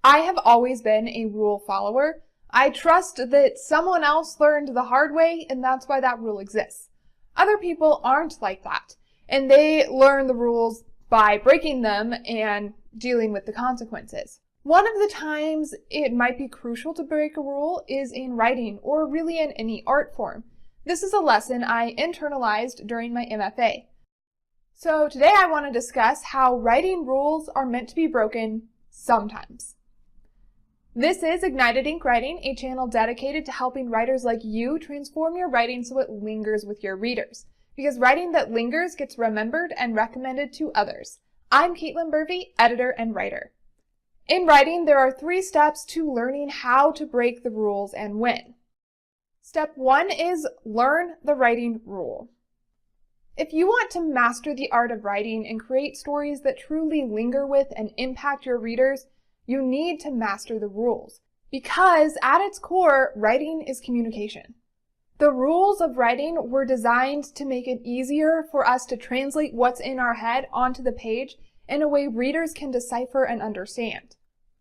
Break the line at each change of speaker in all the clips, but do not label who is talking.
I have always been a rule follower. I trust that someone else learned the hard way, and that's why that rule exists. Other people aren't like that, and they learn the rules by breaking them and dealing with the consequences. One of the times it might be crucial to break a rule is in writing, or really in any art form. This is a lesson I internalized during my MFA. So today I want to discuss how writing rules are meant to be broken sometimes. This is Ignited Ink Writing, a channel dedicated to helping writers like you transform your writing so it lingers with your readers. Because writing that lingers gets remembered and recommended to others. I'm Caitlin Burvey, editor and writer. In writing, there are 3 steps to learning how to break the rules and when. Step 1 is learn the writing rule. If you want to master the art of writing and create stories that truly linger with and impact your readers, you need to master the rules. Because at its core, writing is communication. The rules of writing were designed to make it easier for us to translate what's in our head onto the page in a way readers can decipher and understand.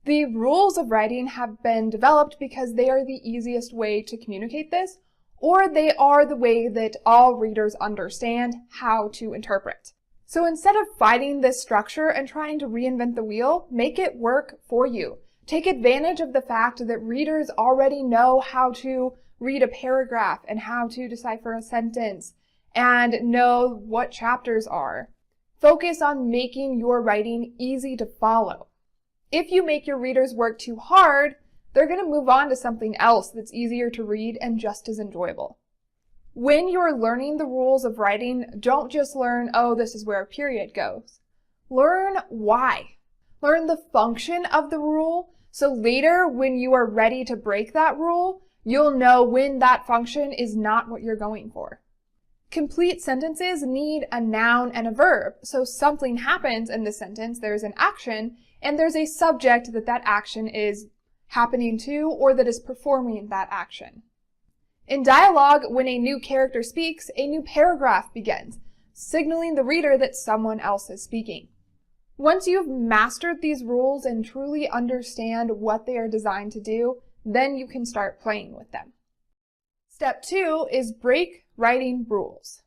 The rules of writing have been developed because they are the easiest way to communicate this, or they are the way that all readers understand how to interpret. So instead of fighting this structure and trying to reinvent the wheel, make it work for you. Take advantage of the fact that readers already know how to read a paragraph and how to decipher a sentence and know what chapters are. Focus on making your writing easy to follow. If you make your readers work too hard, they're going to move on to something else that's easier to read and just as enjoyable. When you're learning the rules of writing, don't just learn, oh, this is where a period goes. Learn why. Learn the function of the rule, so later when you are ready to break that rule, you'll know when that function is not what you're going for. Complete sentences need a noun and a verb, so something happens in the sentence, there's an action, and there's a subject that that action is happening to or that is performing that action. In dialogue, when a new character speaks, a new paragraph begins, signaling the reader that someone else is speaking. Once you've mastered these rules and truly understand what they are designed to do, then you can start playing with them. Step 2 is break writing rules.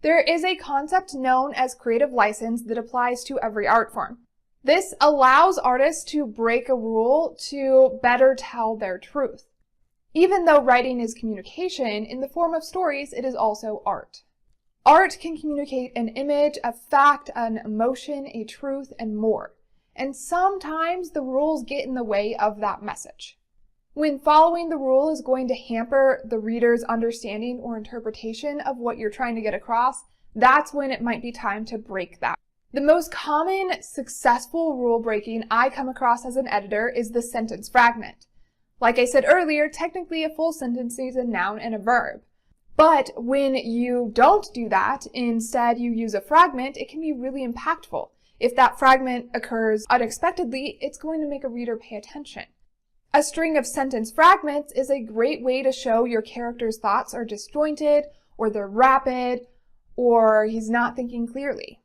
There is a concept known as creative license that applies to every art form. This allows artists to break a rule to better tell their truth. Even though writing is communication, in the form of stories, it is also art. Art can communicate an image, a fact, an emotion, a truth, and more. And sometimes the rules get in the way of that message. When following the rule is going to hamper the reader's understanding or interpretation of what you're trying to get across, that's when it might be time to break that. The most common successful rule breaking I come across as an editor is the sentence fragment. Like I said earlier, technically a full sentence needs a noun and a verb. But when you don't do that, instead you use a fragment, it can be really impactful. If that fragment occurs unexpectedly, it's going to make a reader pay attention. A string of sentence fragments is a great way to show your character's thoughts are disjointed, or they're rapid, or he's not thinking clearly.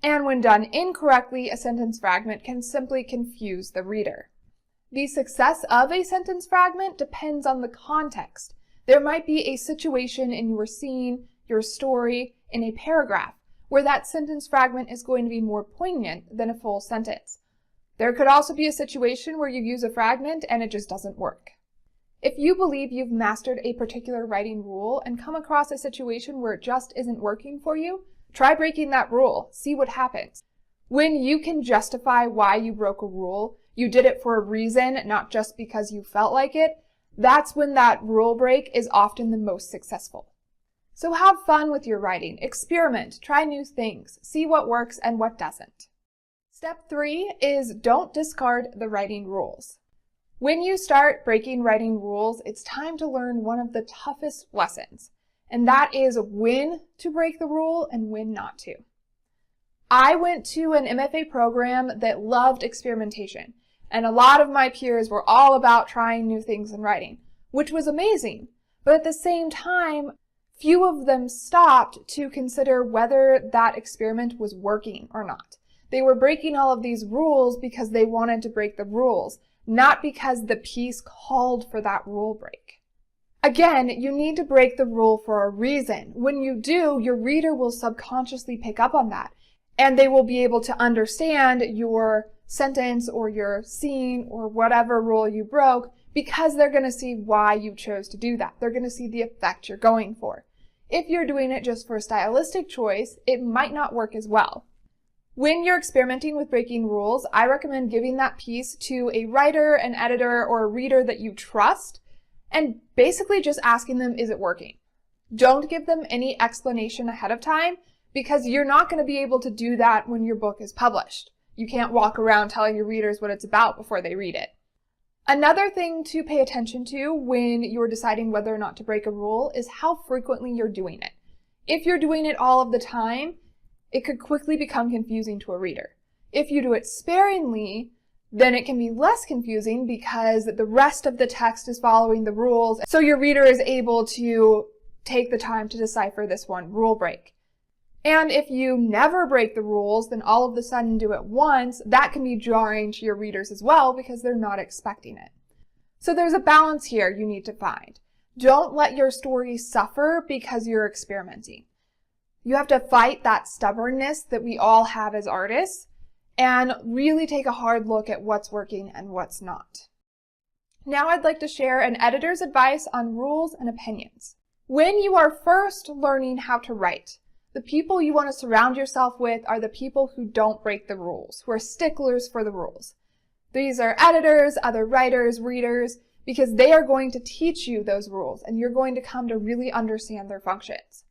And when done incorrectly, a sentence fragment can simply confuse the reader. The success of a sentence fragment depends on the context. There might be a situation in your scene, your story, in a paragraph, where that sentence fragment is going to be more poignant than a full sentence. There could also be a situation where you use a fragment and it just doesn't work. If you believe you've mastered a particular writing rule and come across a situation where it just isn't working for you, try breaking that rule. See what happens. When you can justify why you broke a rule, you did it for a reason, not just because you felt like it, that's when that rule break is often the most successful. So have fun with your writing. Experiment. Try new things. See what works and what doesn't. Step 3 is don't discard the writing rules. When you start breaking writing rules, it's time to learn one of the toughest lessons, and that is when to break the rule and when not to. I went to an MFA program that loved experimentation, and a lot of my peers were all about trying new things in writing, which was amazing. But at the same time, few of them stopped to consider whether that experiment was working or not. They were breaking all of these rules because they wanted to break the rules, not because the piece called for that rule break. Again, you need to break the rule for a reason. When you do, your reader will subconsciously pick up on that, and they will be able to understand your sentence or your scene or whatever rule you broke because they're going to see why you chose to do that. They're going to see the effect you're going for. If you're doing it just for a stylistic choice, it might not work as well. When you're experimenting with breaking rules, I recommend giving that piece to a writer, an editor, or a reader that you trust, and basically just asking them, is it working? Don't give them any explanation ahead of time because you're not going to be able to do that when your book is published. You can't walk around telling your readers what it's about before they read it. Another thing to pay attention to when you're deciding whether or not to break a rule is how frequently you're doing it. If you're doing it all of the time, it could quickly become confusing to a reader. If you do it sparingly, then it can be less confusing because the rest of the text is following the rules, so your reader is able to take the time to decipher this one rule break. And if you never break the rules, then all of a sudden do it once, that can be jarring to your readers as well because they're not expecting it. So there's a balance here you need to find. Don't let your story suffer because you're experimenting. You have to fight that stubbornness that we all have as artists and really take a hard look at what's working and what's not. Now I'd like to share an editor's advice on rules and opinions. When you are first learning how to write, the people you want to surround yourself with are the people who don't break the rules, who are sticklers for the rules. These are editors, other writers, readers, because they are going to teach you those rules and you're going to come to really understand their functions.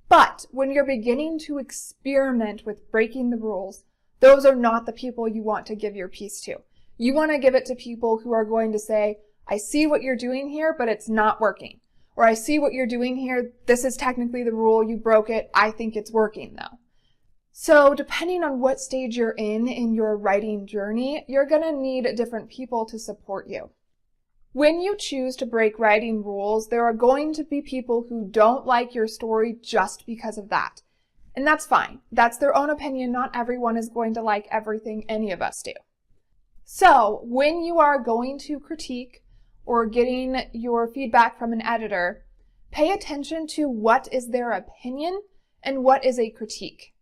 But when you're beginning to experiment with breaking the rules, those are not the people you want to give your piece to. You want to give it to people who are going to say, I see what you're doing here, but it's not working. Or I see what you're doing here, this is technically the rule, you broke it, I think it's working though. So depending on what stage you're in your writing journey, you're going to need different people to support you. When you choose to break writing rules, there are going to be people who don't like your story just because of that. And that's fine. That's their own opinion. Not everyone is going to like everything any of us do. So when you are going to critique or getting your feedback from an editor, pay attention to what is their opinion and what is a critique.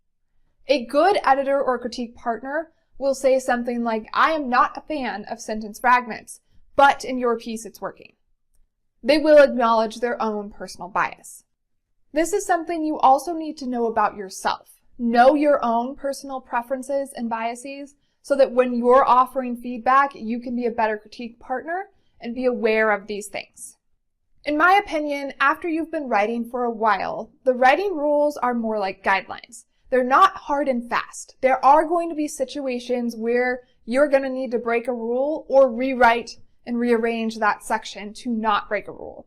A good editor or critique partner will say something like, I am not a fan of sentence fragments, but in your piece it's working. They will acknowledge their own personal bias. This is something you also need to know about yourself. Know your own personal preferences and biases so that when you're offering feedback, you can be a better critique partner and be aware of these things. In my opinion, after you've been writing for a while, the writing rules are more like guidelines. They're not hard and fast. There are going to be situations where you're going to need to break a rule or rewrite and rearrange that section to not break a rule.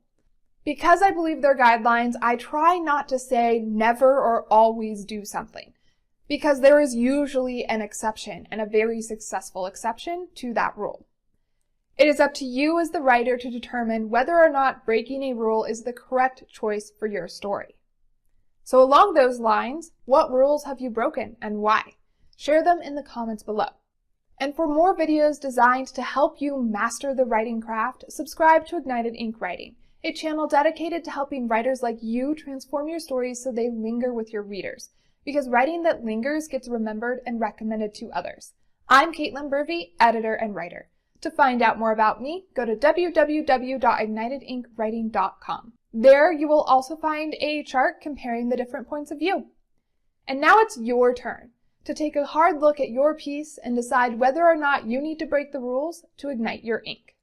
Because I believe they're guidelines, I try not to say never or always do something, because there is usually an exception and a very successful exception to that rule. It is up to you as the writer to determine whether or not breaking a rule is the correct choice for your story. So along those lines, what rules have you broken and why? Share them in the comments below. And for more videos designed to help you master the writing craft, subscribe to Ignited Ink Writing, a channel dedicated to helping writers like you transform your stories so they linger with your readers, because writing that lingers gets remembered and recommended to others. I'm Caitlin Burvey, editor and writer. To find out more about me, go to www.ignitedinkwriting.com. There you will also find a chart comparing the different points of view. And now it's your turn to take a hard look at your piece and decide whether or not you need to break the rules to ignite your ink.